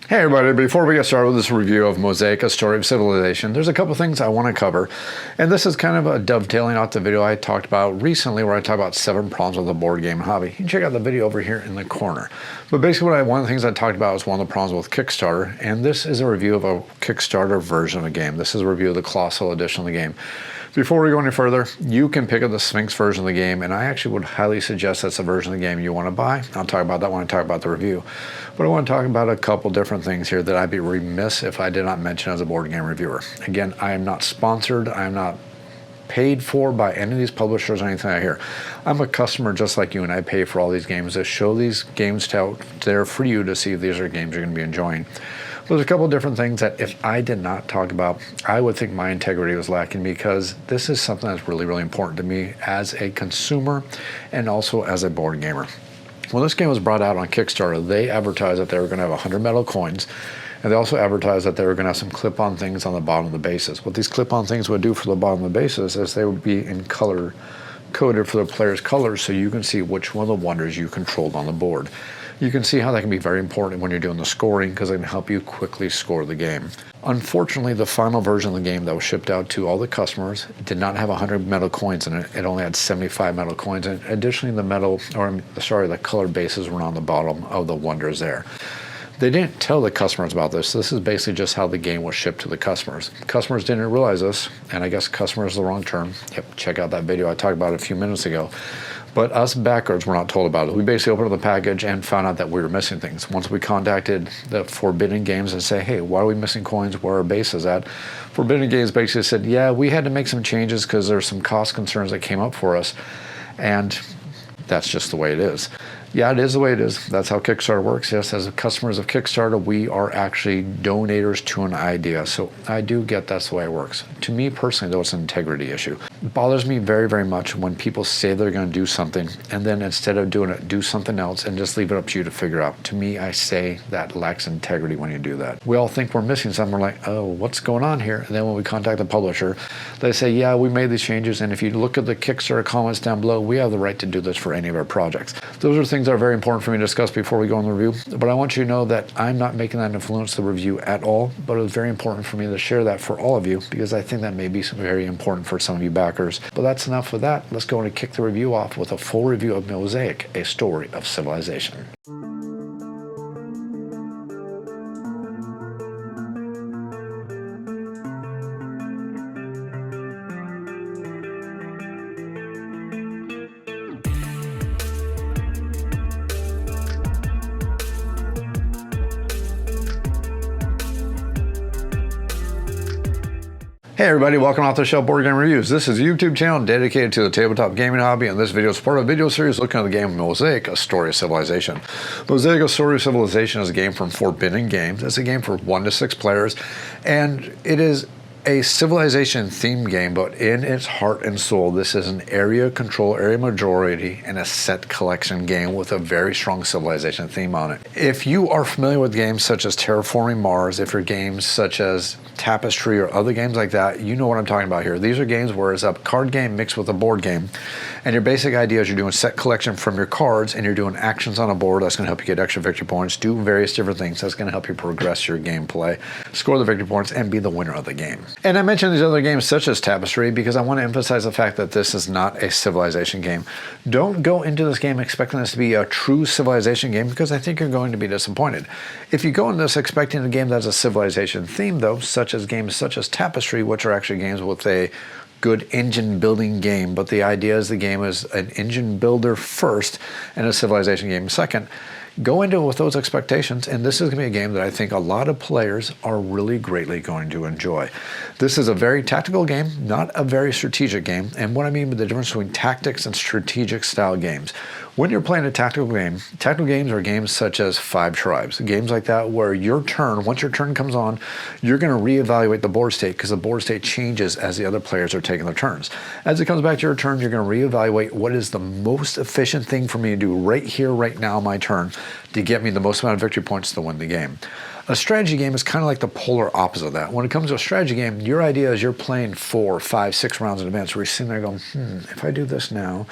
Hey everybody, before we get started with this review of Mosaic, A Story of Civilization, there's a couple things I want to cover. And this is kind of a dovetailing off the video I talked about recently where I talked about 7 problems with the board game hobby. You can check out the video over here in the corner. But basically one of the things I talked about was one of the problems with Kickstarter, and this is a review of a Kickstarter version of the game. This is a review of the Colossal edition of the game. Before we go any further, you can pick up the Sphinx version of the game, and I actually would highly suggest that's the version of the game you want to buy. I'll talk about that when I talk about the review. But I want to talk about a couple different things here that I'd be remiss if I did not mention as a board game reviewer. Again, I am not sponsored. I am not paid for by any of these publishers or anything I hear. I'm a customer just like you, and I pay for all these games to show these games out there for you to see if these are games you're going to be enjoying. There's a couple different things that if I did not talk about, I would think my integrity was lacking, because this is something that's really, really important to me as a consumer and also as a board gamer. When this game was brought out on Kickstarter, they advertised that they were going to have 100 metal coins, and they also advertised that they were going to have some clip-on things on the bottom of the bases. What these clip-on things would do for the bottom of the bases is they would be in color coded for the player's colors, so you can see which one of the wonders you controlled on the board. You can see how that can be very important when you're doing the scoring, because it can help you quickly score the game. Unfortunately, the final version of the game that was shipped out to all the customers did not have 100 metal coins in it. It only had 75 metal coins, and additionally the colored bases were on the bottom of the wonders there. They didn't tell the customers about this. This is basically just how the game was shipped to the customers. Customers didn't realize this, and I guess customer is the wrong term. Yep, check out that video I talked about a few minutes ago. But us backers were not told about it. We basically opened up the package and found out that we were missing things. Once we contacted the Forbidden Games and say, hey, why are we missing coins? Where are our bases at? Forbidden Games basically said, yeah, we had to make some changes because there's some cost concerns that came up for us. And that's just the way it is. Yeah, it is the way it is. That's how Kickstarter works. Yes, as customers of Kickstarter, we are actually donators to an idea. So I do get that's the way it works. To me personally, though, it's an integrity issue. It bothers me very, very much when people say they're going to do something, and then instead of doing it, do something else and just leave it up to you to figure out. To me, I say that lacks integrity when you do that. We all think we're missing something. We're like, oh, what's going on here? And then when we contact the publisher, they say, yeah, we made these changes, and if you look at the Kickstarter comments down below, we have the right to do this for any of our projects. Those are things that are very important for me to discuss before we go on the review, but I want you to know that I'm not making that influence the review at all, but it was very important for me to share that for all of you, because I think that may be very important for some of you backers. But that's enough with that. Let's go and kick the review off with a full review of Mosaic, A Story of Civilization. Hey everybody, welcome off the shelf Board Game Reviews. This is a YouTube channel dedicated to the tabletop gaming hobby, and this video is part of a video series looking at the game Mosaic, A Story of Civilization. Mosaic, A Story of Civilization is a game from Forbidden Games. It's a game for 1 to 6 players, and it is a civilization themed game, but in its heart and soul, this is an area control, area majority, and a set collection game with a very strong civilization theme on it. If you are familiar with games such as Terraforming Mars, if you're games such as Tapestry or other games like that, you know what I'm talking about here. These are games where it's a card game mixed with a board game, and your basic idea is you're doing set collection from your cards, and you're doing actions on a board that's going to help you get extra victory points, do various different things that's going to help you progress your gameplay, score the victory points, and be the winner of the game. And I mentioned these other games such as Tapestry because I want to emphasize the fact that this is not a civilization game. Don't go into this game expecting this to be a true civilization game, because I think you're going to be disappointed. If you go into this expecting a game that has a civilization theme, though, such as games such as Tapestry, which are actually games with a good engine building game, but the idea is the game is an engine builder first and a civilization game second, go into it with those expectations, and this is going to be a game that I think a lot of players are really greatly going to enjoy. This is a very tactical game, not a very strategic game, and what I mean by the difference between tactics and strategic style games. When you're playing a tactical games are games such as Five Tribes, games like that where your turn, once your turn comes on, you're going to reevaluate the board state, because the board state changes as the other players are taking their turns. As it comes back to your turn, you're going to reevaluate what is the most efficient thing for me to do right here, right now, my turn, to get me the most amount of victory points to win the game. A strategy game is kind of like the polar opposite of that. When it comes to a strategy game, your idea is you're playing 4, 5, 6 rounds in advance, where you're sitting there going, if I do this now,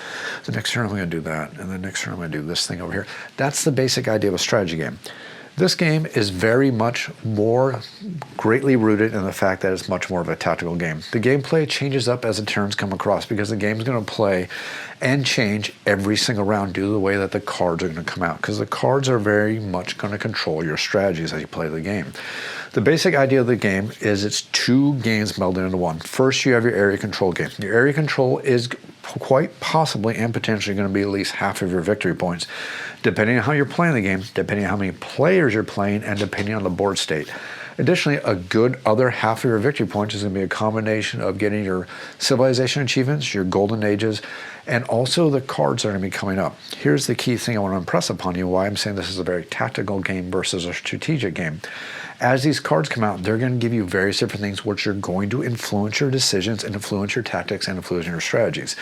the next turn I'm going to do that, and the next turn I'm going to do this thing over here. That's the basic idea of a strategy game. This game is very much more greatly rooted in the fact that it's much more of a tactical game. The gameplay changes up as the turns come across because the game's going to play and change every single round due to the way that the cards are going to come out, because the cards are very much going to control your strategies as you play the game. The basic idea of the game is it's two games melded into one. First, you have your area control game. Your area control is quite possibly and potentially going to be at least half of your victory points, depending on how you're playing the game, depending on how many players you're playing, and depending on the board state. Additionally, a good other half of your victory points is going to be a combination of getting your civilization achievements, your golden ages, and also the cards that are going to be coming up. Here's the key thing I want to impress upon you, why I'm saying this is a very tactical game versus a strategic game. As these cards come out, they're going to give you various different things which are going to influence your decisions and influence your tactics and influence your strategies.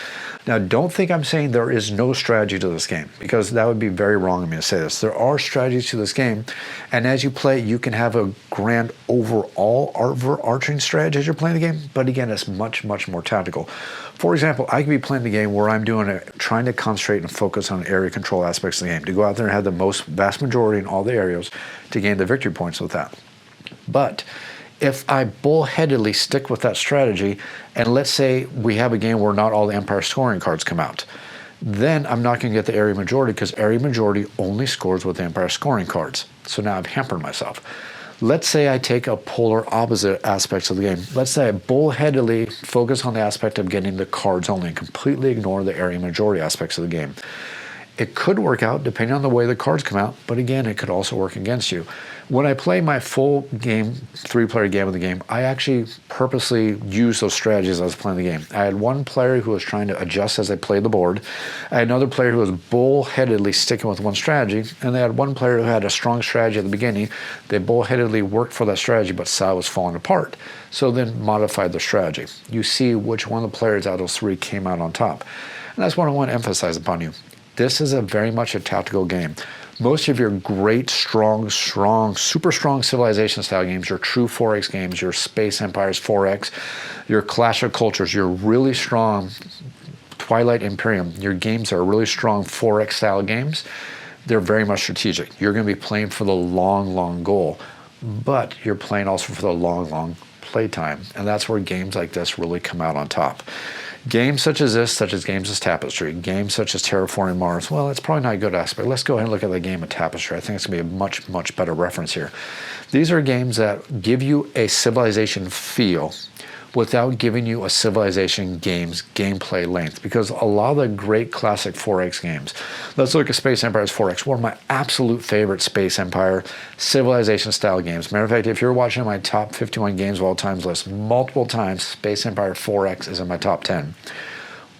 Now, don't think I'm saying there is no strategy to this game, because that would be very wrong of me to say this. There are strategies to this game, and as you play, you can have a grand overall overarching strategy as you're playing the game, but again, it's much, much more tactical. For example, I could be playing the game where I'm trying to concentrate and focus on area control aspects of the game, to go out there and have the vast majority in all the areas to gain the victory points with that. But if I bullheadedly stick with that strategy, and let's say we have a game where not all the Empire scoring cards come out, then I'm not going to get the area majority, because area majority only scores with the Empire scoring cards. So now I've hampered myself. Let's say I take a polar opposite aspects of the game. Let's say I bullheadedly focus on the aspect of getting the cards only and completely ignore the area majority aspects of the game. It could work out depending on the way the cards come out, but again, it could also work against you. When I play my full game, 3-player game of the game, I actually purposely use those strategies as I was playing the game. I had one player who was trying to adjust as I played the board. I had another player who was bullheadedly sticking with one strategy, and they had one player who had a strong strategy at the beginning. They bullheadedly worked for that strategy, but saw it was falling apart, so then modified the strategy. You see which one of the players out of those three came out on top. And that's what I want to emphasize upon you. This is very much a tactical game. Most of your great, strong, super strong civilization style games, your true 4X games, your Space Empires 4X, your Clash of Cultures, your really strong Twilight Imperium, your games are really strong 4X style games, they're very much strategic. You're going to be playing for the long goal, but you're playing also for the long play time. And that's where games like this really come out on top. Games such as this, such as games as Tapestry, games such as Terraforming Mars, well, it's probably not a good aspect. Let's go ahead and look at the game of Tapestry. I think it's going to be a much, much better reference here. These are games that give you a civilization feel without giving you a civilization game's gameplay length, because a lot of the great classic 4X games, let's look at Space Empires 4X, one of my absolute favorite Space Empire civilization style games. Matter of fact, if you're watching my top 51 games of all times list, multiple times Space Empire 4X is in my top 10.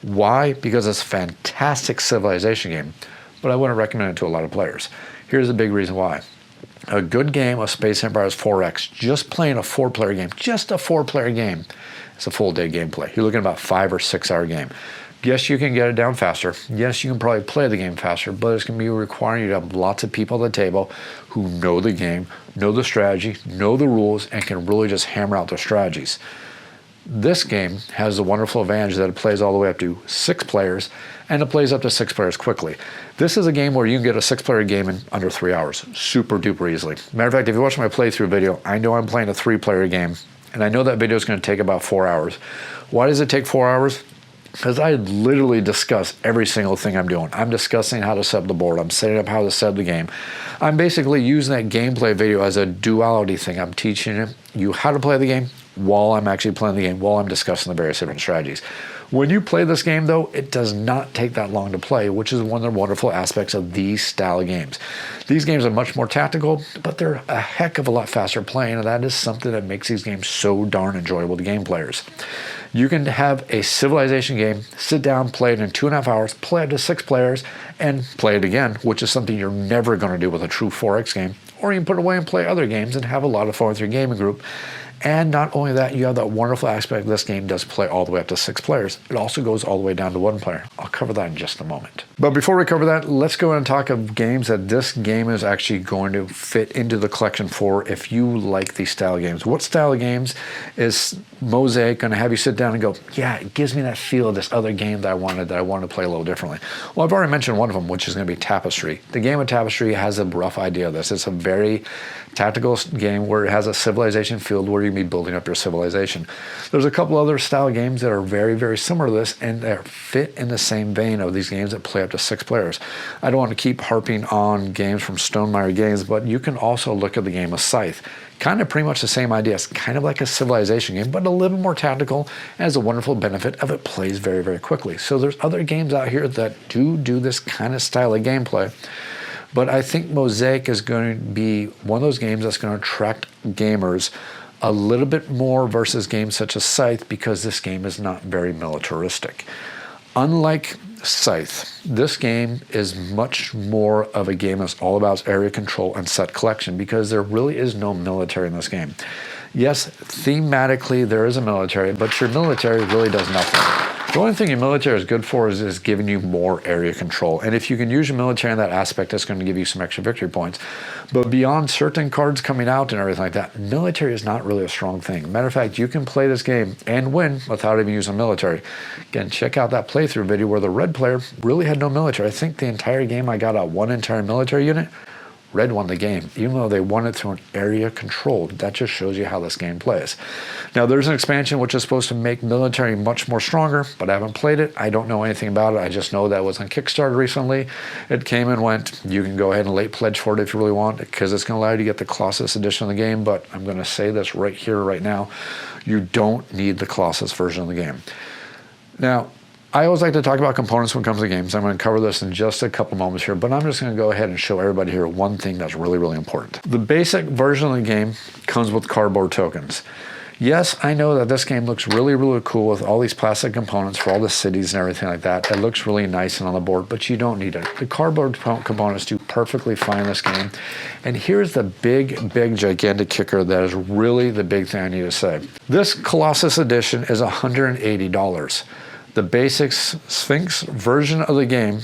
Why? Because it's a fantastic civilization game, but I wouldn't recommend it to a lot of players. Here's the big reason why. A good game of Space Empires 4X, just playing a 4-player game, just a 4-player game, it's a full day gameplay. You're looking at about 5 or 6 hour game. Yes, you can get it down faster. Yes, you can probably play the game faster, but it's going to be requiring you to have lots of people at the table who know the game, know the strategy, know the rules, and can really just hammer out their strategies. This game has the wonderful advantage that it plays all the way up to 6 players, and it plays up to 6 players quickly. This is a game where you can get a 6-player game in under 3 hours, super duper easily. Matter of fact, if you watch my playthrough video, I know I'm playing a 3-player game, and I know that video is going to take about 4 hours. Why does it take 4 hours? Because I literally discuss every single thing I'm doing. I'm discussing how to set up the board. I'm setting up how to set up the game. I'm basically using that gameplay video as a duality thing. I'm teaching you how to play the game while I'm actually playing the game, while I'm discussing the various different strategies. When you play this game, though, it does not take that long to play, which is one of the wonderful aspects of these style of games. These games are much more tactical, but they're a heck of a lot faster playing, and that is something that makes these games so darn enjoyable to game players. You can have a civilization game, sit down, play it in 2.5 hours, play it to 6 players, and play it again, which is something you're never going to do with a true 4X game. Or you can put it away and play other games and have a lot of fun with your gaming group And not only that, you have that wonderful aspect this game does play all the way up to 6 players. It also goes all the way down to 1 player. I'll cover that in just a moment. But before we cover that, let's go and talk of games that this game is actually going to fit into the collection for if you like these style games. What style of games is Mosaic going to have you sit down and go, yeah, it gives me that feel of this other game that I wanted to play a little differently? Well, I've already mentioned one of them, which is going to be Tapestry. The game of Tapestry has a rough idea of this. It's a very tactical game where it has a civilization field where you can be building up your civilization. There's a couple other style games that are very, very similar to this and that fit in the same vein of these games that play up to 6 players. I don't want to keep harping on games from Meier Games, but you can also look at the game of Scythe. Kind of pretty much the same idea. It's kind of like a civilization game, but a little more tactical, and has a wonderful benefit of it plays very, very quickly. So there's other games out here that do this kind of style of gameplay. But I think Mosaic is going to be one of those games that's going to attract gamers a little bit more versus games such as Scythe, because this game is not very militaristic. Unlike Scythe, this game is much more of a game that's all about area control and set collection, because there really is no military in this game. Yes, thematically there is a military, but your military really does nothing. The only thing your military is good for is giving you more area control. And if you can use your military in that aspect, that's going to give you some extra victory points. But beyond certain cards coming out and everything like that, military is not really a strong thing. Matter of fact, you can play this game and win without even using military. Again, check out that playthrough video where the red player really had no military. I think the entire game I got out one entire military unit. Red won the game, even though they won it through an area controlled. That just shows you how this game plays. Now, there's an expansion which is supposed to make military much more stronger, but I haven't played it. I don't know anything about it. I just know that it was on Kickstarter recently. It came and went. You can go ahead and late pledge for it if you really want, because it's going to allow you to get the Colossus edition of the game, but I'm going to say this right here, right now. You don't need the Colossus version of the game. Now, I always like to talk about components when it comes to games. I'm going to cover this in just a couple moments here, but I'm just going to go ahead and show everybody here one thing that's really, really important. The basic version of the game comes with cardboard tokens. Yes, I know that this game looks really, really cool with all these plastic components for all the cities and everything like that. It looks really nice and on the board, but you don't need it. The cardboard components do perfectly fine in this game. And here's the big, gigantic kicker that is really the big thing I need to say. This Colossus edition is $180. The basic Sphinx version of the game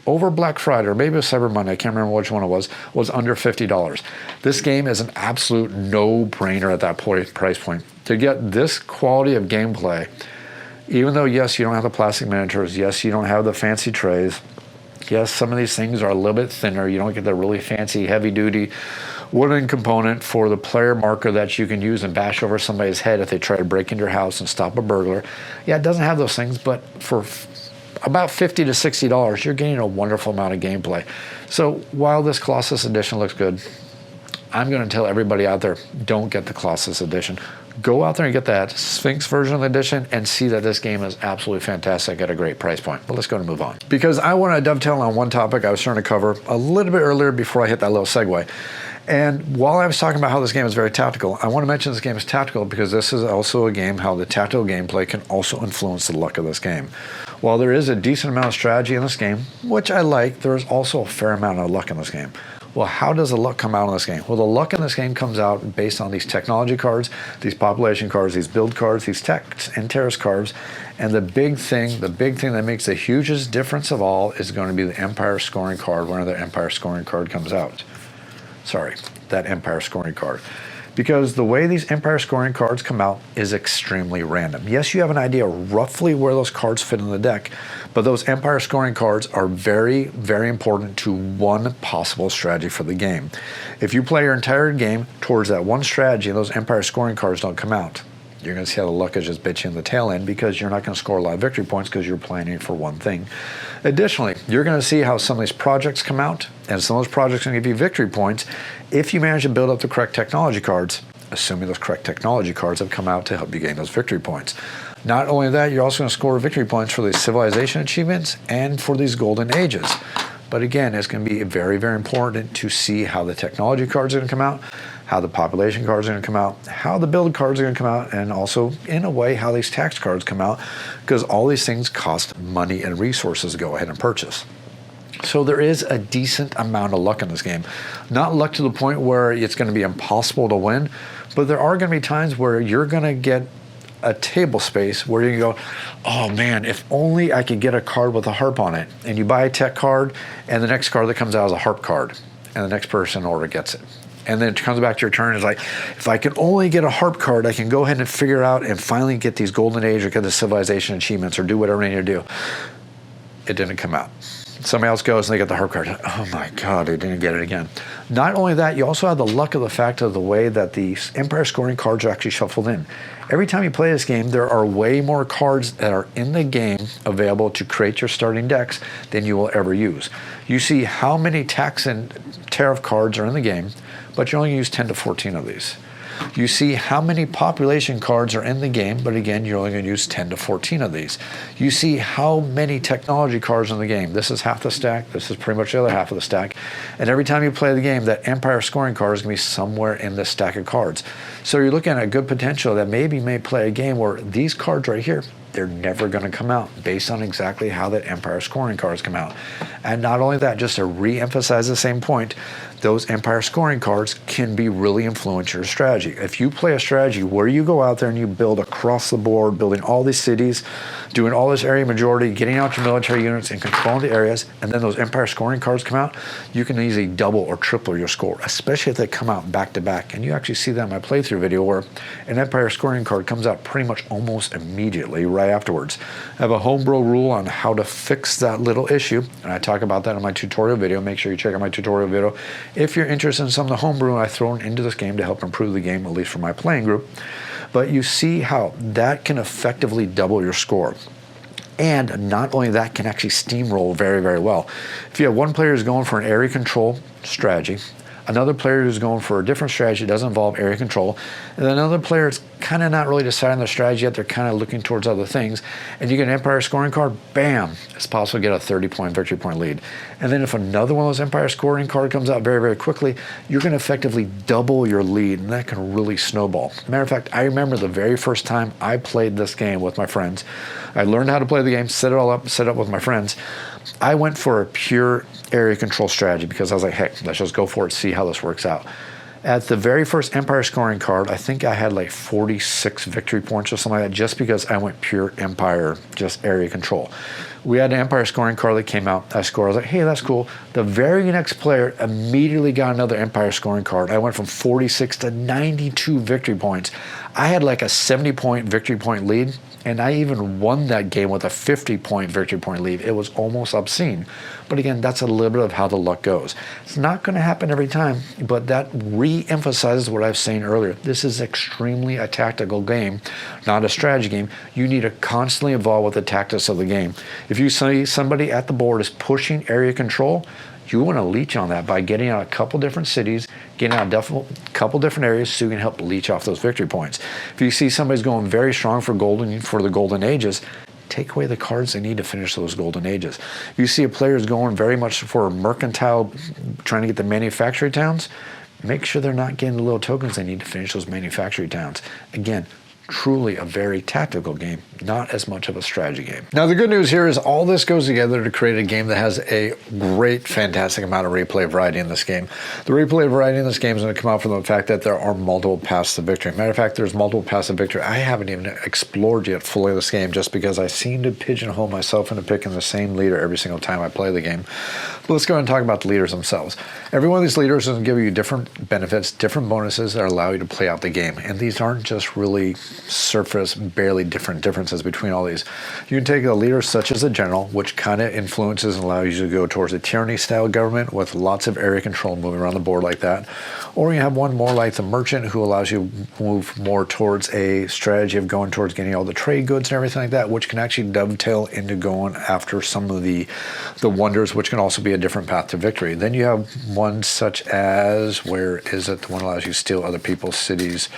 over Black Friday, or maybe it was Cyber Monday, I can't remember which one it was under $50. This game is an absolute no-brainer at that price point. To get this quality of gameplay, even though, yes, you don't have the plastic miniatures, yes, you don't have the fancy trays, yes, some of these things are a little bit thinner, you don't get the really fancy, heavy-duty wooden component for the player marker that you can use and bash over somebody's head if they try to break into your house and stop a burglar. Yeah, it doesn't have those things, but for about $50 to $60, you're getting a wonderful amount of gameplay. So while this Colossus edition looks good, I'm going to tell everybody out there, don't get the Colossus edition. Go out there and get that Sphinx version of the edition and see that this game is absolutely fantastic at a great price point. But let's go and move on. Because I want to dovetail on one topic I was trying to cover a little bit earlier before I hit that little segue. And while I was talking about how this game is very tactical, I want to mention this game is tactical because this is also a game how the tactical gameplay can also influence the luck of this game. While there is a decent amount of strategy in this game, which I like, there is also a fair amount of luck in this game. Well, how does the luck come out in this game? Well, the luck in this game comes out based on these technology cards, these population cards, these build cards, these tech and terrorist cards. And the big thing that makes the hugest difference of all is going to be the Empire scoring card whenever the Empire scoring card comes out. Sorry, that Empire scoring card. Because the way these Empire scoring cards come out is extremely random. Yes, you have an idea roughly where those cards fit in the deck, but those Empire scoring cards are very, very important to one possible strategy for the game. If you play your entire game towards that one strategy and those Empire scoring cards don't come out, you're going to see how the luck is just bitching the tail end because you're not going to score a lot of victory points because you're planning for one thing. Additionally, you're going to see how some of these projects come out, and some of those projects are going to give you victory points if you manage to build up the correct technology cards, assuming those correct technology cards have come out to help you gain those victory points. Not only that, you're also going to score victory points for these civilization achievements and for these golden ages. But again, it's going to be very, very important to see how the technology cards are going to come out, how the population cards are going to come out, how the build cards are going to come out, and also, in a way, how these tax cards come out, because all these things cost money and resources to go ahead and purchase. So there is a decent amount of luck in this game. Not luck to the point where it's going to be impossible to win, but there are going to be times where you're going to get a table space where you can go, oh man, if only I could get a card with a harp on it. And you buy a tech card, and the next card that comes out is a harp card, and the next person order gets it. And then it comes back to your turn. It's like, if I can only get a harp card, I can go ahead and figure out and finally get these golden age or get the civilization achievements or do whatever I need to do. It didn't come out. Somebody else goes and they get the harp card. Oh my God, they didn't get it again. Not only that, you also have the luck of the fact of the way that the Empire scoring cards are actually shuffled in. Every time you play this game, there are way more cards that are in the game available to create your starting decks than you will ever use. You see how many tax and tariff cards are in the game, but you only use 10 to 14 of these. You see how many population cards are in the game, but again, you're only going to use 10 to 14 of these. You see how many technology cards in the game. This is half the stack. This is pretty much the other half of the stack. And every time you play the game, that Empire scoring card is going to be somewhere in this stack of cards. So you're looking at a good potential that maybe you may play a game where these cards right here, they're never going to come out based on exactly how that Empire scoring cards come out. And not only that, just to re-emphasize the same point, those Empire scoring cards can be really influence your strategy. If you play a strategy where you go out there and you build across the board, building all these cities, doing all this area majority, getting out your military units and controlling the areas, and then those Empire scoring cards come out, you can easily double or triple your score, especially if they come out back to back. And you actually see that in my playthrough video where an Empire scoring card comes out pretty much almost immediately right afterwards. I have a homebrew rule on how to fix that little issue, and I talk about that in my tutorial video. Make sure you check out my tutorial video if you're interested in some of the homebrew I've thrown into this game to help improve the game, at least for my playing group. But you see how that can effectively double your score. And not only that, can actually steamroll very, very well. If you have one player who's going for an area control strategy, another player who's going for a different strategy that doesn't involve area control, and then another player is kind of not really deciding their strategy yet, they're kind of looking towards other things, and you get an Empire scoring card, bam, it's possible to get a 30-point victory point lead. And then if another one of those Empire scoring card comes out very, very quickly, you're going to effectively double your lead, and that can really snowball. Matter of fact, I remember the very first time I played this game with my friends. I learned how to play the game, set it all up, set it up with my friends. I went for a pure area control strategy because I was like, heck, let's just go for it, see how this works out. At the very first Empire scoring card, I think I had like 46 victory points or something like that just because I went pure Empire, just area control. We had an Empire scoring card that came out. I scored. I was like, hey, that's cool. The very next player immediately got another Empire scoring card. I went from 46 to 92 victory points. I had like a 70-point victory point lead, and I even won that game with a 50-point victory point lead. It was almost obscene. But again, that's a little bit of how the luck goes. It's not going to happen every time, but that re-emphasizes what I was saying earlier. This is extremely a tactical game, not a strategy game. You need to constantly evolve with the tactics of the game. If you see somebody at the board is pushing area control, you want to leech on that by getting out a couple different cities, getting out a couple different areas so you can help leech off those victory points. If you see somebody's going very strong for the golden ages, take away the cards they need to finish those golden ages. If you see a player is going very much for mercantile, trying to get the manufacturing towns, make sure they're not getting the little tokens they need to finish those manufacturing towns. Again, truly a very tactical game, not as much of a strategy game. Now, the good news here is all this goes together to create a game that has a great, fantastic amount of replay variety in this game. The replay variety in this game is going to come out from the fact that there are multiple paths to victory. Matter of fact, there's multiple paths to victory I haven't even explored yet fully this game just because I seem to pigeonhole myself into picking the same leader every single time I play the game. But let's go ahead and talk about the leaders themselves. Every one of these leaders is going to give you different benefits, different bonuses that allow you to play out the game. And these aren't just really surface, barely different differences between all these. You can take a leader such as a general, which kind of influences and allows you to go towards a tyranny-style government with lots of area control moving around the board like that. Or you have one more like the merchant who allows you to move more towards a strategy of going towards getting all the trade goods and everything like that, which can actually dovetail into going after some of the wonders, which can also be a different path to victory. Then you have one such as, where is it? The one that allows you to steal other people's cities.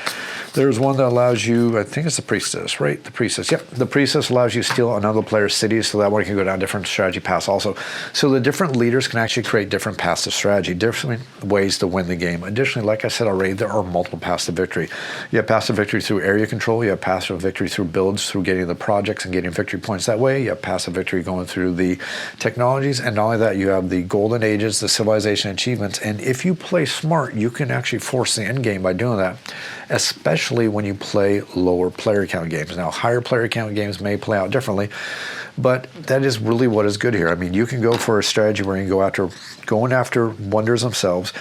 There's one that allows you to, I think it's the priestess, right? The priestess. Yep. The priestess allows you to steal another player's city, so that way you can go down different strategy paths also. So the different leaders can actually create different paths to strategy, different ways to win the game. Additionally, like I said already, there are multiple paths to victory. You have paths to victory through area control. You have paths to victory through builds, through getting the projects and getting victory points that way. You have paths to victory going through the technologies. And not only that, you have the golden ages, the civilization achievements. And if you play smart, you can actually force the end game by doing that, especially when you play lower player count games. Now, higher player count games may play out differently, but that is really what is good here. I mean, you can go for a strategy where you can going after wonders themselves,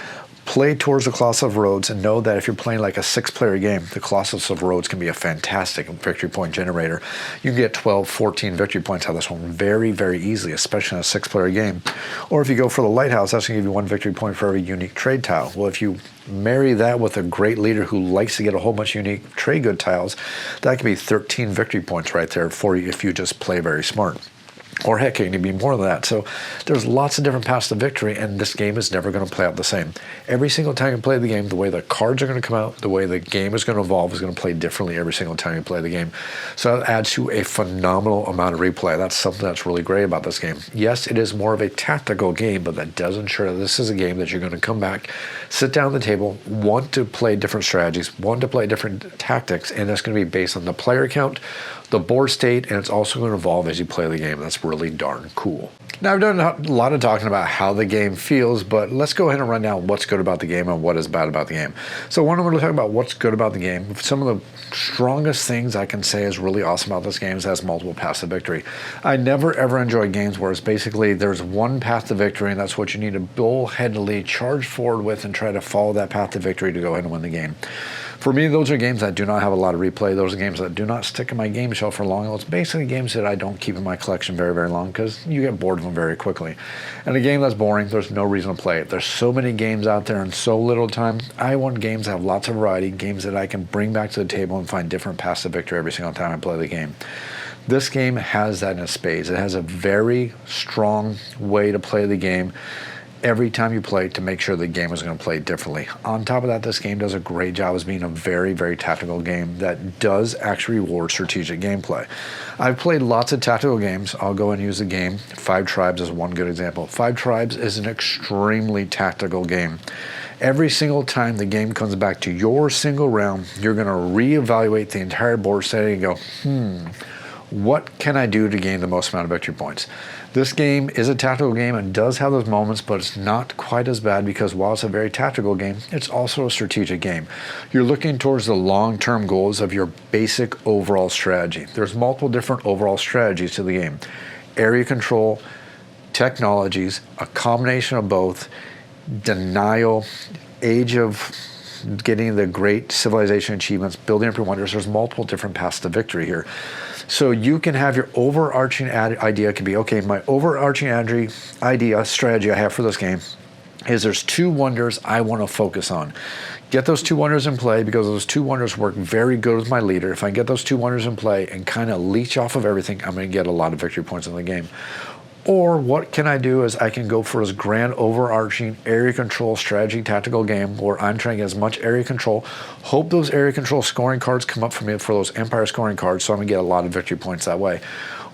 play towards the Colossus of Rhodes, and know that if you're playing like a 6-player game, the Colossus of Rhodes can be a fantastic victory point generator. You can get 12, 14 victory points out of this one very, very easily, especially in a 6-player game. Or if you go for the Lighthouse, that's going to give you 1 victory point for every unique trade tile. Well, if you marry that with a great leader who likes to get a whole bunch of unique trade good tiles, that could be 13 victory points right there for you if you just play very smart. Or heck, it can be more than that. So there's lots of different paths to victory, and this game is never going to play out the same. Every single time you play the game, the way the cards are going to come out, the way the game is going to evolve is going to play differently every single time you play the game. So that adds to a phenomenal amount of replay. That's something that's really great about this game. Yes, it is more of a tactical game, but that does ensure that this is a game that you're going to come back, sit down at the table, want to play different strategies, want to play different tactics, and that's going to be based on the player count, the board state, and it's also going to evolve as you play the game. That's really darn cool. Now, I've done a lot of talking about how the game feels, but let's go ahead and run down what's good about the game and what is bad about the game. So when I'm going to talk about what's good about the game, some of the strongest things I can say is really awesome about this game is it has multiple paths to victory. I never ever enjoy games where it's basically there's one path to victory, and that's what you need to bullheadedly charge forward with and try to follow that path to victory to go ahead and win the game. For me, those are games that do not have a lot of replay. Those are games that do not stick in my game shelf for long. It's basically games that I don't keep in my collection very, very long because you get bored of them very quickly. And a game that's boring, there's no reason to play it. There's so many games out there in so little time. I want games that have lots of variety, games that I can bring back to the table and find different paths to victory every single time I play the game. This game has that in spades. It has a very strong way to play the game every time you play to make sure the game is going to play differently. On top of that, this game does a great job as being a very, very tactical game that does actually reward strategic gameplay. I've played lots of tactical games. I'll go and use the game. 5 Tribes is one good example. 5 Tribes is an extremely tactical game. Every single time the game comes back to your single round, you're going to reevaluate the entire board setting and go, what can I do to gain the most amount of victory points? This game is a tactical game and does have those moments, but it's not quite as bad because while it's a very tactical game, it's also a strategic game. You're looking towards the long-term goals of your basic overall strategy. There's multiple different overall strategies to the game. Area control, technologies, a combination of both, denial, age of getting the great civilization achievements, building up your wonders. There's multiple different paths to victory here. So you can have your overarching idea can be, okay, my overarching strategy I have for this game is there's 2 wonders I want to focus on. Get those 2 wonders in play because those 2 wonders work very good with my leader. If I can get those 2 wonders in play and kind of leech off of everything, I'm going to get a lot of victory points in the game. Or what can I do is I can go for this grand overarching area control strategy tactical game where I'm trying to get as much area control, hope those area control scoring cards come up for me for those empire scoring cards, so I'm going to get a lot of victory points that way.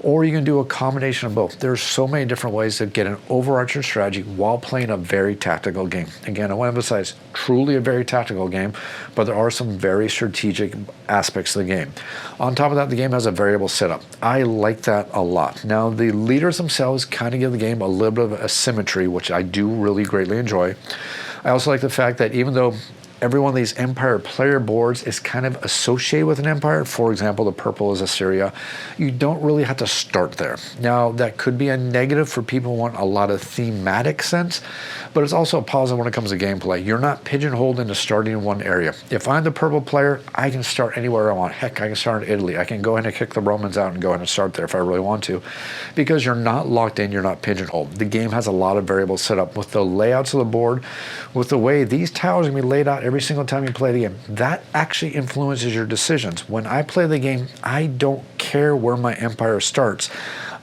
Or you can do a combination of both. There's so many different ways to get an overarching strategy while playing a very tactical game. Again, I want to emphasize, truly a very tactical game, but there are some very strategic aspects of the game. On top of that, the game has a variable setup. I like that a lot. Now, the leaders themselves kind of give the game a little bit of asymmetry, which I do really greatly enjoy. I also like the fact that even though every one of these empire player boards is kind of associated with an empire. For example, the purple is Assyria. You don't really have to start there. Now, that could be a negative for people who want a lot of thematic sense, but it's also a positive when it comes to gameplay. You're not pigeonholed into starting in one area. If I'm the purple player, I can start anywhere I want. Heck, I can start in Italy. I can go ahead and kick the Romans out and go ahead and start there if I really want to, because you're not locked in, you're not pigeonholed. The game has a lot of variables set up with the layouts of the board, with the way these tiles are going to be laid out every single time you play the game. That actually influences your decisions. When I play the game, I don't care where my empire starts.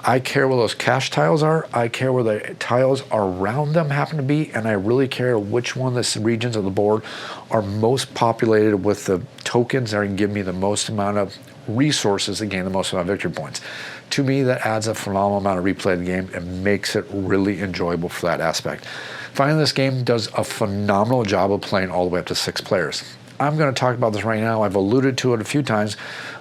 I care where those cash tiles are. I care where the tiles around them happen to be, and I really care which one of the regions of the board are most populated with the tokens that are going to give me the most amount of resources to gain the most amount of victory points. To me, that adds a phenomenal amount of replay of the game and makes it really enjoyable for that aspect. Finally, this game does a phenomenal job of playing all the way up to 6 players. I'm going to talk about this right now. I've alluded to it a few times,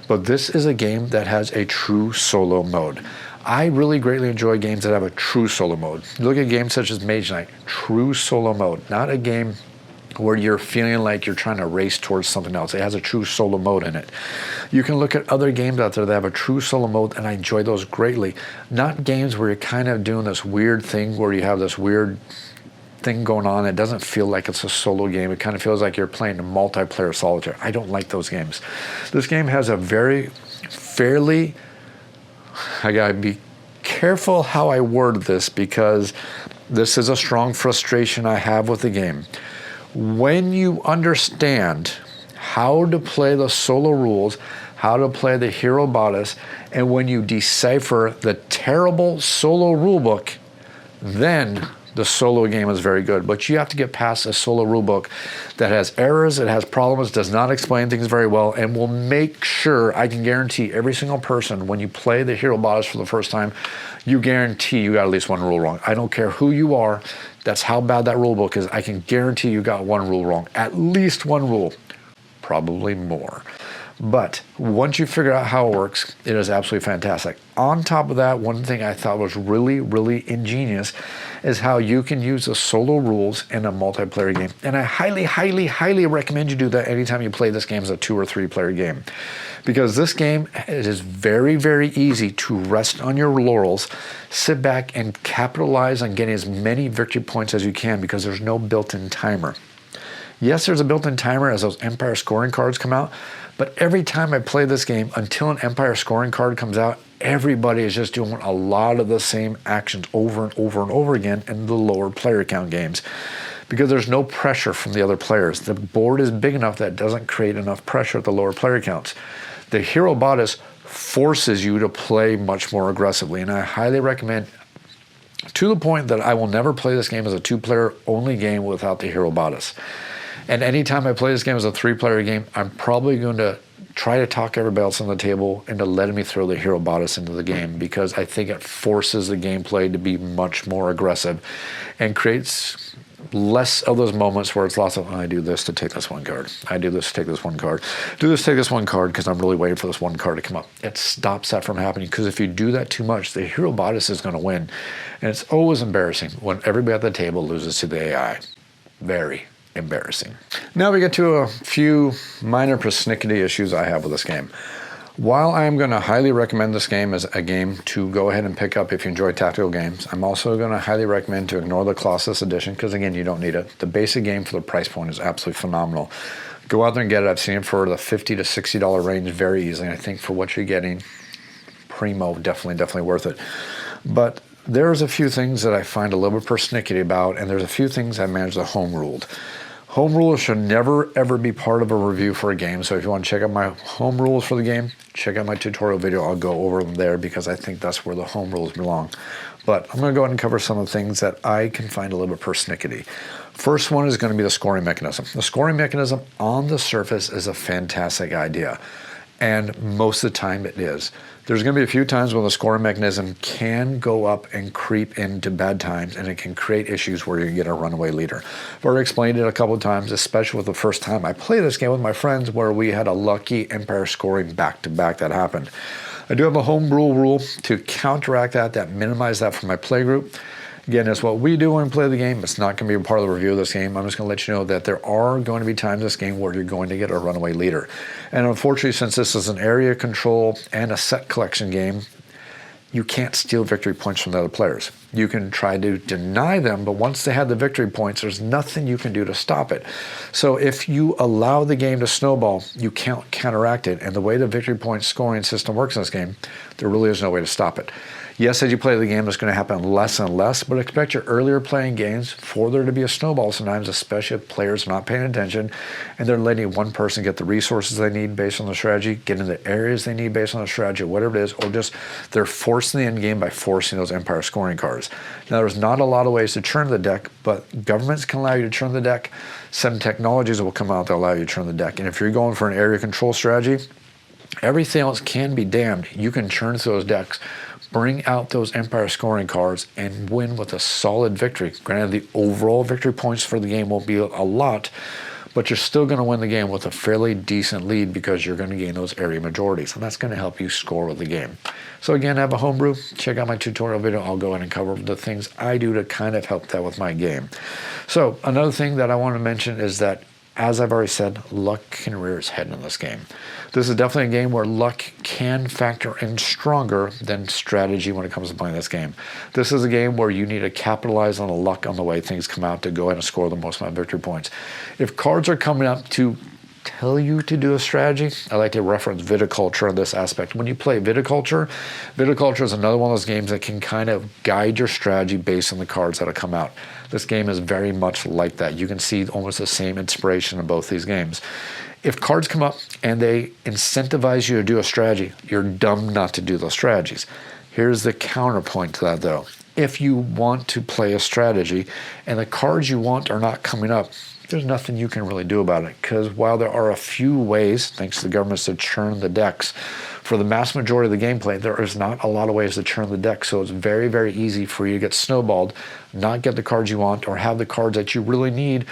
but this is a game that has a true solo mode. I really greatly enjoy games that have a true solo mode. You look at games such as Mage Knight, true solo mode, not a game where you're feeling like you're trying to race towards something else. It has a true solo mode in it. You can look at other games out there that have a true solo mode, and I enjoy those greatly. Not games where you're kind of doing this weird thing where you have this weird thing going on. It doesn't feel like it's a solo game. It kind of feels like you're playing a multiplayer solitaire. I don't like those games. This game has a fairly, I gotta be careful how I word this because this is a strong frustration I have with the game. When you understand how to play the solo rules, how to play the hero bodice, and when you decipher the terrible solo rulebook, then the solo game is very good. But you have to get past a solo rulebook that has errors, it has problems, does not explain things very well, and will make sure, I can guarantee every single person, when you play the hero bodice for the first time, you guarantee you got at least one rule wrong. I don't care who you are, that's how bad that rule book is. I can guarantee you got one rule wrong. At least one rule, probably more. But once you figure out how it works, it is absolutely fantastic. On top of that, one thing I thought was really, really ingenious is how you can use the solo rules in a multiplayer game. And I highly, highly, highly recommend you do that anytime you play this game as a 2 or 3 player game. Because this game, it is very, very easy to rest on your laurels, sit back and capitalize on getting as many victory points as you can because there's no built-in timer. Yes, there's a built-in timer as those Empire scoring cards come out, but every time I play this game, until an Empire scoring card comes out, everybody is just doing a lot of the same actions over and over and over again in the lower player count games because there's no pressure from the other players. The board is big enough that it doesn't create enough pressure at the lower player counts. The hero bodice forces you to play much more aggressively, and I highly recommend, to the point that I will never play this game as a 2-player only game without the hero bodice. And anytime I play this game as a 3-player game, I'm probably going to try to talk everybody else on the table into letting me throw the hero bodice into the game because I think it forces the gameplay to be much more aggressive and creates less of those moments where it's lots of, I do this to take this one card. I do this to take this one card. Do this to take this one card because I'm really waiting for this one card to come up. It stops that from happening because if you do that too much, the hero bodice is going to win. And it's always embarrassing when everybody at the table loses to the AI. Very embarrassing. Now we get to a few minor persnickety issues I have with this game. While I am going to highly recommend this game as a game to go ahead and pick up if you enjoy tactical games, I'm also going to highly recommend to ignore the Colossus edition because, again, you don't need it. The basic game for the price point is absolutely phenomenal. Go out there and get it. I've seen it for the $50 to $60 range very easily. And I think for what you're getting, primo, definitely worth it. But there's a few things that I find a little bit persnickety about, and there's a few things I manage the home ruled. Home rules should never, ever be part of a review for a game. So if you want to check out my home rules for the game, check out my tutorial video. I'll go over them there because I think that's where the home rules belong. But I'm going to go ahead and cover some of the things that I can find a little bit persnickety. First one is going to be the scoring mechanism. The scoring mechanism on the surface is a fantastic idea. And most of the time it is. There's going to be a few times when the scoring mechanism can go up and creep into bad times, and it can create issues where you get a runaway leader. I've already explained it a couple of times, especially with the first time I played this game with my friends where we had a lucky Empire scoring back-to-back that happened. I do have a home rule to counteract that minimize that for my play group. Again, that's what we do when we play the game. It's not going to be a part of the review of this game. I'm just going to let you know that there are going to be times in this game where you're going to get a runaway leader. And unfortunately, since this is an area control and a set collection game, you can't steal victory points from the other players. You can try to deny them, but once they have the victory points, there's nothing you can do to stop it. So if you allow the game to snowball, you can't counteract it. And the way the victory point scoring system works in this game, there really is no way to stop it. Yes, as you play the game, it's going to happen less and less, but expect your earlier playing games for there to be a snowball sometimes, especially if players are not paying attention and they're letting one person get the resources they need based on the strategy, get in the areas they need based on the strategy, whatever it is, or just they're forcing the end game by forcing those empire scoring cards. Now, there's not a lot of ways to churn the deck, but governments can allow you to churn the deck. Some technologies will come out that allow you to churn the deck. And if you're going for an area control strategy, everything else can be damned. You can churn through those decks, bring out those empire scoring cards, and win with a solid victory. Granted, the overall victory points for the game won't be a lot, but you're still going to win the game with a fairly decent lead because you're going to gain those area majorities, and that's going to help you score with the game. So again, I have a homebrew. Check out my tutorial video. I'll go ahead and cover the things I do to kind of help that with my game. So another thing that I want to mention is that, as I've already said, luck can rear its head in this game. This is definitely a game where luck can factor in stronger than strategy when it comes to playing this game. This is a game where you need to capitalize on the luck on the way things come out to go ahead and score the most amount of victory points. If cards are coming up to tell you to do a strategy, I like to reference viticulture in this aspect. When you play viticulture, viticulture is another one of those games that can kind of guide your strategy based on the cards that have come out. This game is very much like that. You can see almost the same inspiration in both these games. If cards come up and they incentivize you to do a strategy, you're dumb not to do those strategies. Here's the counterpoint to that, though. If you want to play a strategy and the cards you want are not coming up, there's nothing you can really do about it, because while there are a few ways, thanks to the governments, to churn the decks, for the mass majority of the gameplay, there is not a lot of ways to churn the deck. So it's very, very easy for you to get snowballed, not get the cards you want, or have the cards that you really need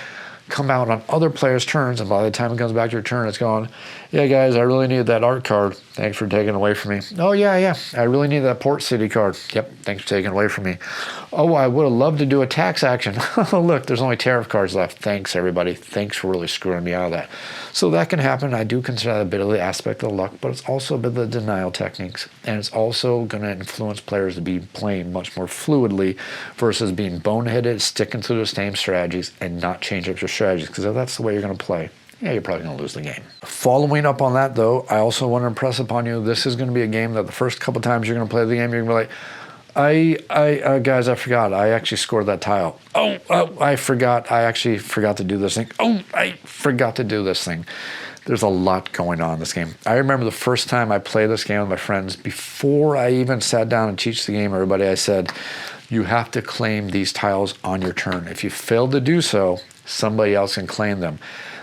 come out on other players' turns, and by the time it comes back to your turn, it's gone. Yeah, guys, I really needed that art card. Thanks for taking it away from me. Oh, yeah, I really need that Port City card. Yep, thanks for taking it away from me. Oh, I would have loved to do a tax action. Oh, look, there's only tariff cards left. Thanks, everybody. Thanks for really screwing me out of that. So that can happen. I do consider that a bit of the aspect of luck, but it's also a bit of the denial techniques, and it's also going to influence players to be playing much more fluidly versus being boneheaded, sticking to the same strategies, and not change up your strategies, because if that's the way you're going to play, yeah, you're probably going to lose the game. Following up on that, though, I also want to impress upon you, this is going to be a game that the first couple times you're going to play the game, you're going to be like, guys, I forgot. I actually scored that tile. Oh, I forgot. I actually forgot to do this thing. Oh, I forgot to do this thing. There's a lot going on in this game. I remember the first time I played this game with my friends, before I even sat down and teach the game, everybody, I said, you have to claim these tiles on your turn. If you fail to do so, somebody else can claim them.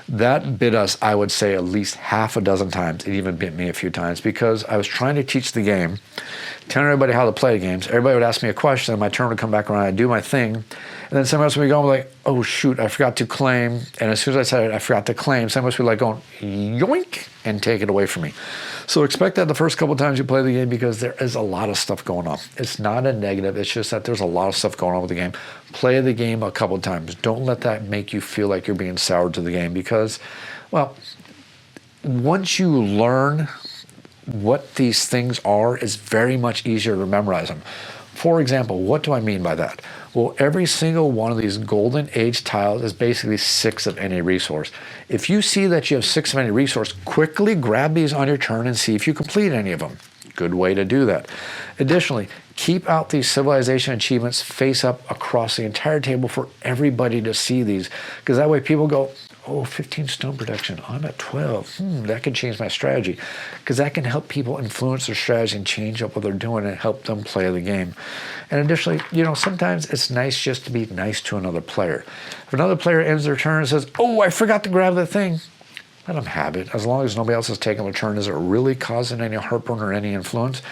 That bit us, I would say, at least half a dozen times. It even bit me a few times, because I was trying to teach the game, telling everybody how to play the games. Everybody would ask me a question, and my turn would come back around, I'd do my thing, and then somebody else would be going like, oh shoot, I forgot to claim. And as soon as I said it, I forgot to claim, somebody else would be like going, yoink, and take it away from me. So expect that the first couple times you play the game, because there is a lot of stuff going on. It's not a negative, it's just that there's a lot of stuff going on with the game. Play the game a couple times. Don't let that make you feel like you're being soured to the game, because, well, once you learn what these things are, it's very much easier to memorize them. For example, what do I mean by that? Well, every single one of these golden age tiles is basically 6 of any resource. If you see that you have 6 of any resource, quickly grab these on your turn and see if you complete any of them. Good way to do that. Additionally, keep out these civilization achievements face up across the entire table for everybody to see these, because that way people go, oh, 15 stone protection, I'm at 12. That could change my strategy, because that can help people influence their strategy and change up what they're doing and help them play the game. And additionally, sometimes it's nice just to be nice to another player. If another player ends their turn and says, oh, I forgot to grab that thing, let them have it. As long as nobody else is taking their turn, is it really causing any heartburn or any influence?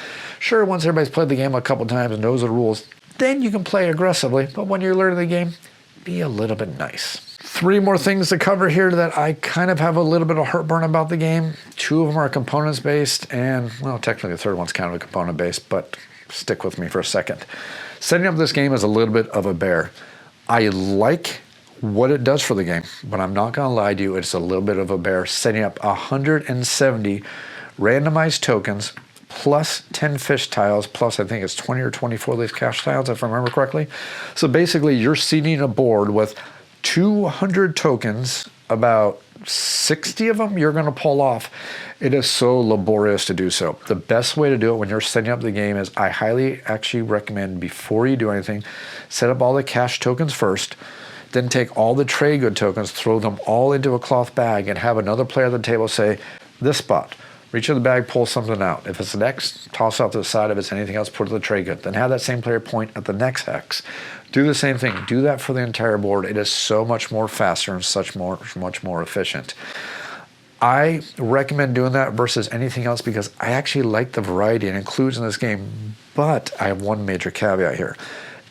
Sure, once everybody's played the game a couple times and knows the rules, then you can play aggressively. But when you're learning the game, be a little bit nice. 3 more things to cover here that I kind of have a little bit of heartburn about the game. 2 of them are components based, and, well, technically the third one's kind of a component based, but stick with me for a second. Setting up this game is a little bit of a bear. I like what it does for the game, but I'm not going to lie to you, it's a little bit of a bear. Setting up 170 randomized tokens plus 10 fish tiles, plus I think it's 20 or 24 of these cash tiles, if I remember correctly. So basically, you're seeding a board with 200 tokens, about 60 of them you're going to pull off. It is so laborious to do so. The best way to do it when you're setting up the game is I highly actually recommend before you do anything, set up all the cash tokens first, then take all the trade good tokens, throw them all into a cloth bag, and have another player at the table say, this spot. Reach in the bag, pull something out. If it's an X, toss out to the side. If it's anything else, put it to the trade good. Then have that same player point at the next X. Do the same thing. Do that for the entire board. It is so much more faster and much more efficient. I recommend doing that versus anything else because I actually like the variety it includes in this game. But I have one major caveat here.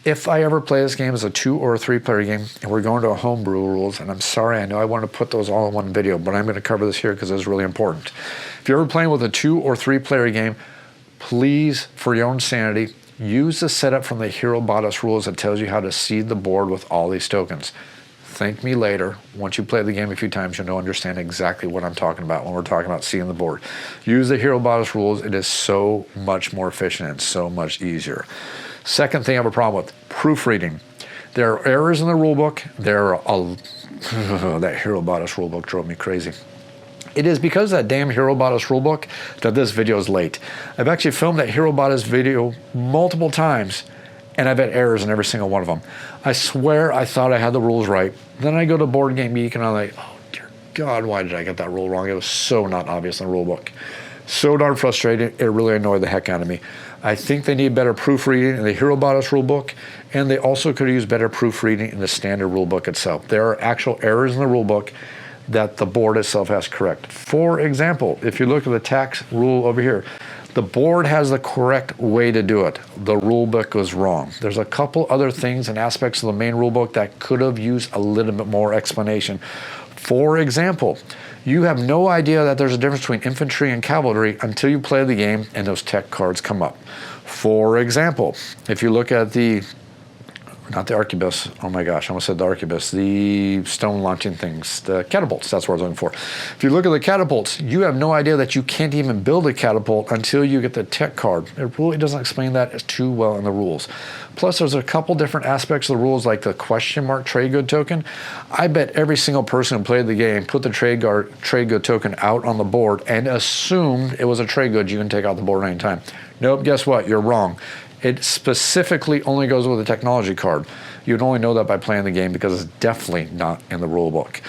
If I ever play this game as a 2 or a 3 player game, and we're going to a homebrew rules, and I'm sorry, I know I want to put those all in one video, but I'm going to cover this here because it's really important. If you're ever playing with a 2 or 3 player game, please, for your own sanity, use the setup from the Hero Bodice rules that tells you how to seed the board with all these tokens. Thank me later. Once you play the game a few times, you'll understand exactly what I'm talking about when we're talking about seeding the board. Use the Hero Bodice rules. It is so much more efficient and so much easier. Second thing I have a problem with, proofreading. There are errors in the rulebook. That Hero Bodice rulebook drove me crazy. It is because of that damn Hero Bodice rulebook that this video is late. I've actually filmed that Hero Bodice video multiple times, and I've had errors in every single one of them. I swear I thought I had the rules right. Then I go to Board Game Geek, and I'm like, oh dear God, why did I get that rule wrong? It was so not obvious in the rulebook. So darn frustrating. It really annoyed the heck out of me. I think they need better proofreading in the Hero Bodice rulebook, and they also could use better proofreading in the standard rulebook itself. There are actual errors in the rulebook that the board itself has to correct. For example, if you look at the tax rule over here, the board has the correct way to do it. The rulebook was wrong. There's a couple other things and aspects of the main rulebook that could have used a little bit more explanation. For example, you have no idea that there's a difference between infantry and cavalry until you play the game and those tech cards come up. For example, if you look at not the arquebus, oh my gosh, I almost said the arquebus, the stone launching things, the catapults, that's what I was looking for. If you look at the catapults, you have no idea that you can't even build a catapult until you get the tech card. It really doesn't explain that too well in the rules. Plus, there's a couple different aspects of the rules, like the question mark trade good token. I bet every single person who played the game put the trade good token out on the board and assumed it was a trade good you can take out the board anytime. Nope, guess what? You're wrong. It specifically only goes with a technology card. You'd only know that by playing the game because it's definitely not in the rule book.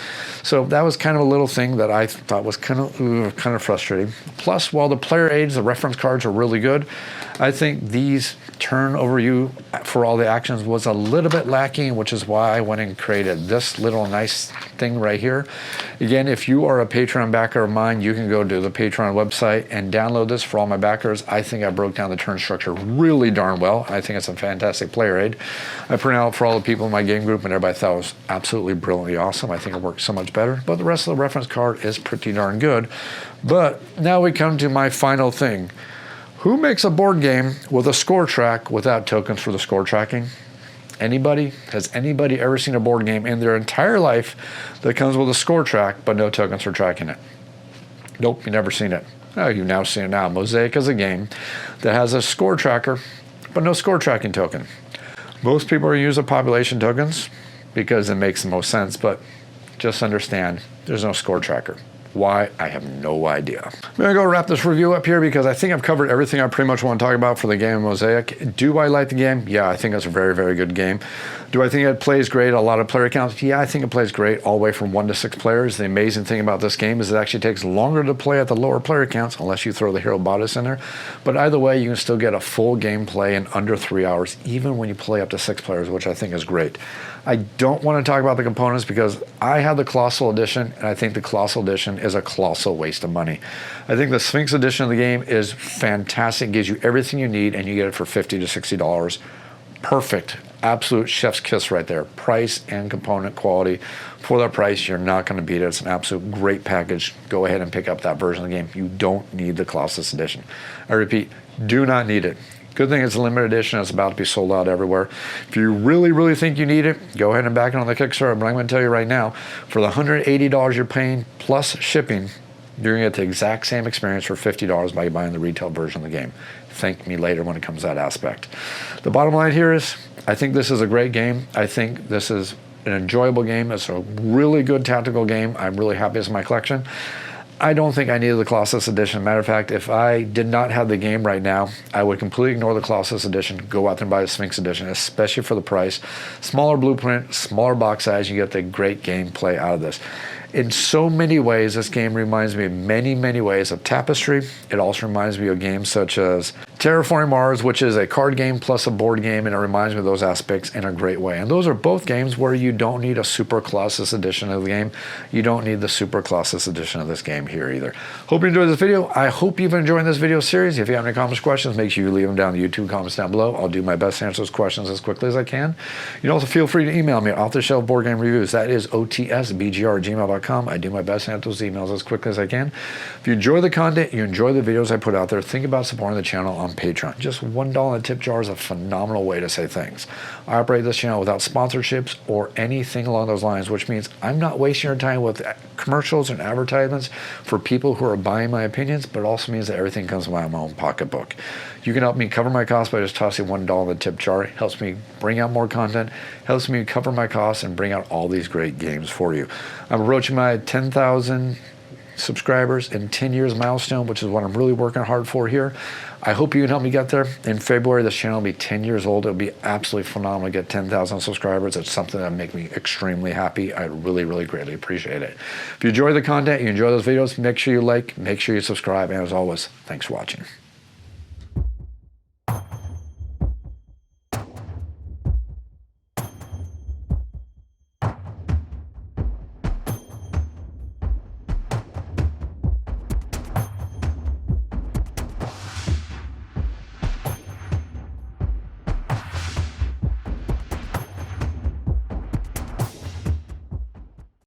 So that was kind of a little thing that I thought was kind of frustrating. Plus, while the player aids, the reference cards are really good, I think these turn over you for all the actions was a little bit lacking, which is why I went and created this little nice thing right here. Again, if you are a Patreon backer of mine, you can go to the Patreon website and download this for all my backers. I think I broke down the turn structure really darn well. I think it's a fantastic player aid. I printed out for all the people in my game group, and everybody thought it was absolutely brilliantly awesome. I think it works so much better, but the rest of the reference card is pretty darn good. But now we come to my final thing. Who makes a board game with a score track without tokens for the score tracking? Anybody? Has anybody ever seen a board game in their entire life that comes with a score track but no tokens for tracking it? Nope, you've never seen it. Oh, you've now seen it now. Mosaic is a game that has a score tracker but no score tracking token. Most people are using population tokens because it makes the most sense, but just understand there's no score tracker. Why? I have no idea. I'm going to go wrap this review up here because I think I've covered everything I pretty much want to talk about for the game Mosaic. Do I like the game? Yeah, I think it's a very, very good game. Do I think it plays great a lot of player counts? Yeah, I think it plays great all the way from 1 to 6 players. The amazing thing about this game is it actually takes longer to play at the lower player counts unless you throw the Hero Bodice in there. But either way, you can still get a full gameplay in under 3 hours, even when you play up to 6 players, which I think is great. I don't want to talk about the components because I have the Colossal Edition, and I think the Colossal Edition is a colossal waste of money. I think the Sphinx Edition of the game is fantastic, gives you everything you need, and you get it for $50 to $60. Perfect. Absolute chef's kiss right there. Price and component quality. For that price, you're not going to beat it. It's an absolute great package. Go ahead and pick up that version of the game. You don't need the Colossus Edition. I repeat, do not need it. Good thing it's a limited edition. It's about to be sold out everywhere. If you really, really think you need it, go ahead and back it on the Kickstarter. But I'm going to tell you right now, for the $180 you're paying plus shipping, you're going to get the exact same experience for $50 by buying the retail version of the game. Thank me later when it comes to that aspect. The bottom line here is, I think this is a great game. I think this is an enjoyable game. It's a really good tactical game. I'm really happy it's in my collection. I don't think I needed the Colossus Edition. Matter of fact, if I did not have the game right now, I would completely ignore the Colossus Edition, go out there and buy the Sphinx Edition, especially for the price. Smaller blueprint, smaller box size, you get the great gameplay out of this. In so many ways, this game reminds me in many, many ways of Tapestry. It also reminds me of games such as Terraforming Mars, which is a card game plus a board game, and it reminds me of those aspects in a great way. And those are both games where you don't need a Super Colossus edition of the game. You don't need the Super Colossus edition of this game here either. Hope you enjoyed this video. I hope you've enjoyed this video series. If you have any comments or questions, make sure you leave them down in the YouTube comments down below. I'll do my best to answer those questions as quickly as I can. You can also feel free to email me at off-the-shelf board game reviews. That is otsbgr@gmail.com. I do my best to answer those emails as quickly as I can. If you enjoy the content, you enjoy the videos I put out there, think about supporting the channel on Patreon. Just $1 in the tip jar is a phenomenal way to say thanks. I operate this channel without sponsorships or anything along those lines, which means I'm not wasting your time with commercials and advertisements for people who are buying my opinions, but it also means that everything comes from my own pocketbook. You can help me cover my costs by just tossing $1 in the tip jar. It helps me bring out more content, helps me cover my costs, and bring out all these great games for you. I'm approaching my 10,000 subscribers in 10 years milestone, which is what I'm really working hard for here. I hope you can help me get there. In February, this channel will be 10 years old. It'll be absolutely phenomenal to get 10,000 subscribers. It's something that make me extremely happy. I really, really greatly appreciate it. If you enjoy the content, you enjoy those videos, make sure you like, make sure you subscribe, and as always, thanks for watching.